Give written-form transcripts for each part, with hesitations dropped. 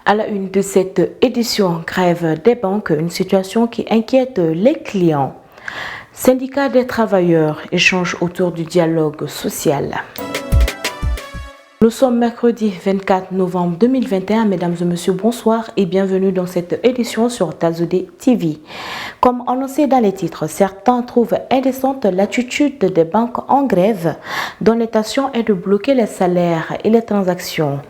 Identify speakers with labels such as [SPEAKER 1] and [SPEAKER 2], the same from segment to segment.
[SPEAKER 1] À la une de cette édition, grève des banques, une situation qui inquiète les clients. Syndicat des travailleurs échange autour du dialogue social. Nous sommes mercredi 24 novembre 2021. Mesdames et messieurs, bonsoir et bienvenue dans cette édition sur Tazodé TV. Comme annoncé dans les titres, certains trouvent indécente l'attitude des banques en grève dont l'intention est de bloquer les salaires et les transactions.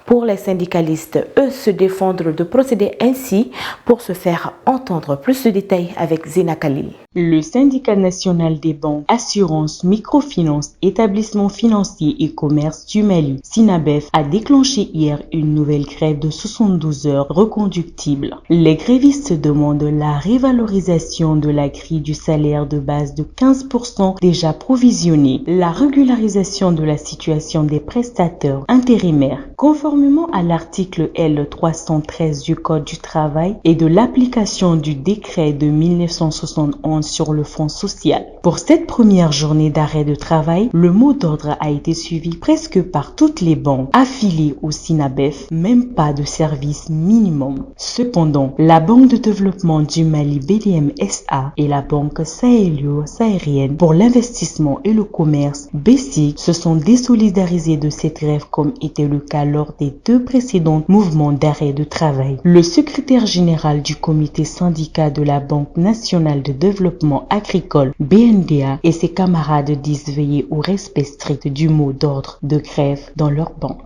[SPEAKER 1] Pour les syndicalistes, eux se défendent de procéder ainsi pour se faire entendre. Plus de détails avec Zina Khalil.
[SPEAKER 2] Le syndicat national des banques, assurances, microfinances, établissements financiers et commerces du Mali, SYNABEF, a déclenché hier une nouvelle grève de 72 heures reconductible. Les grévistes demandent la révalorisation de la grille du salaire de base de 15% déjà provisionné, la régularisation de la situation des prestataires intérimaires, conformément à l'article L313 du Code du travail et de l'application du décret de 1971 sur le Fonds social. Pour cette première journée d'arrêt de travail, le mot d'ordre a été suivi presque par toutes les banques affiliées au SYNABEF, même pas de service minimum. Cependant, la Banque de développement du Mali BDM SA et la Banque sahélio-saharienne pour l'investissement et le commerce BCIC se sont désolidarisés de cette grève comme était le cas lors des deux précédents mouvements d'arrêt de travail. Le secrétaire général du comité syndicat de la Banque nationale de développement agricole BNDA et ses camarades disent veiller au respect strict du mot d'ordre de grève dans leur banc.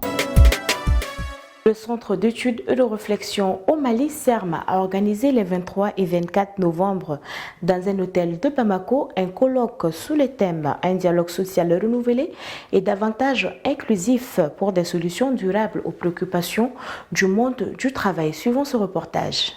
[SPEAKER 1] Le Centre d'études et de réflexion au Mali, CERM, a organisé les 23 et 24 novembre dans un hôtel de Bamako un colloque sous le thème « Un dialogue social renouvelé et davantage inclusif pour des solutions durables aux préoccupations du monde du travail ». Suivons ce reportage.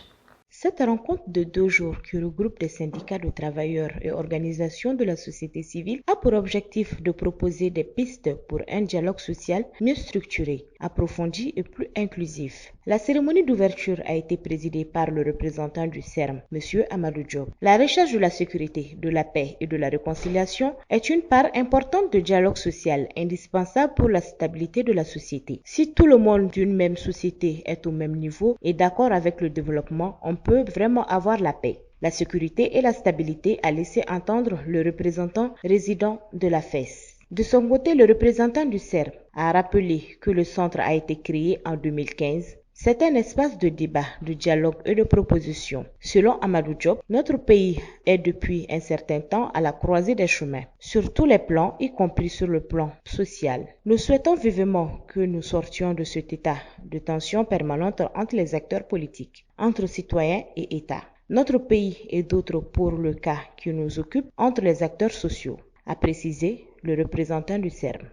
[SPEAKER 1] Cette rencontre de 2 jours qui regroupe des syndicats de travailleurs et organisations de la société civile a pour objectif de proposer des pistes pour un dialogue social mieux structuré, approfondi et plus inclusif. La cérémonie d'ouverture a été présidée par le représentant du CERM, M. Amadou Diop. La recherche de la sécurité, de la paix et de la réconciliation est une part importante du dialogue social indispensable pour la stabilité de la société. Si tout le monde d'une même société est au même niveau et d'accord avec le développement, on peut vraiment avoir la paix, la sécurité et la stabilité, a laissé entendre le représentant résident de la FES. De son côté, le représentant du CERM a rappelé que le centre a été créé en 2015. C'est un espace de débat, de dialogue et de proposition. Selon Amadou Diop, notre pays est depuis un certain temps à la croisée des chemins, sur tous les plans, y compris sur le plan social. Nous souhaitons vivement que nous sortions de cet état de tension permanente entre les acteurs politiques, entre citoyens et États. Notre pays et d'autres pour le cas qui nous occupe entre les acteurs sociaux, a précisé le représentant du CERM.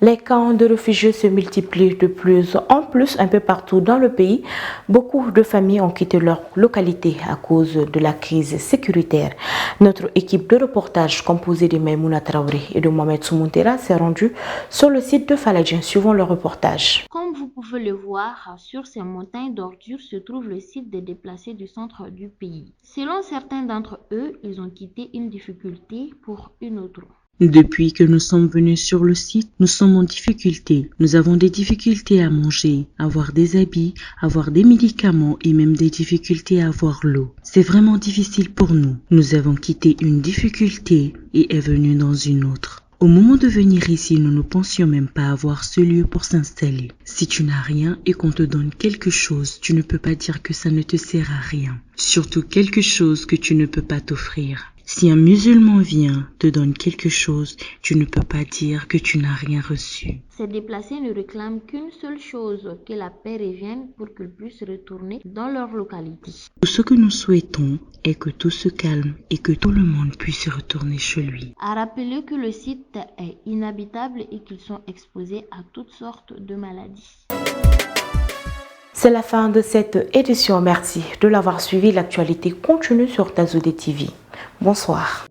[SPEAKER 1] Les camps de réfugiés se multiplient de plus en plus un peu partout dans le pays. Beaucoup de familles ont quitté leur localité à cause de la crise sécuritaire. Notre équipe de reportage composée de Maïmouna Traoré et de Mohamed Soumontera s'est rendue sur le site de Faladjin. Suivons le reportage.
[SPEAKER 3] Comme vous pouvez le voir, sur ces montagnes d'ordures se trouve le site des déplacés du centre du pays. Selon certains d'entre eux, ils ont quitté une difficulté pour une autre.
[SPEAKER 2] Depuis que nous sommes venus sur le site, nous sommes en difficulté. Nous avons des difficultés à manger, à avoir des habits, à avoir des médicaments et même des difficultés à avoir l'eau. C'est vraiment difficile pour nous. Nous avons quitté une difficulté et est venu dans une autre. Au moment de venir ici, nous ne pensions même pas avoir ce lieu pour s'installer. Si tu n'as rien et qu'on te donne quelque chose, tu ne peux pas dire que ça ne te sert à rien. Surtout quelque chose que tu ne peux pas t'offrir. Si un musulman vient, te donne quelque chose, tu ne peux pas dire que tu n'as rien reçu.
[SPEAKER 3] Ces déplacés ne réclament qu'une seule chose, que la paix revienne pour qu'ils puissent retourner dans leur localité.
[SPEAKER 2] Tout ce que nous souhaitons est que tout se calme et que tout le monde puisse retourner chez lui.
[SPEAKER 3] À rappeler que le site est inhabitable et qu'ils sont exposés à toutes sortes de maladies.
[SPEAKER 1] C'est la fin de cette édition. Merci de l'avoir suivi. L'actualité continue sur Tazodé TV. Bonsoir.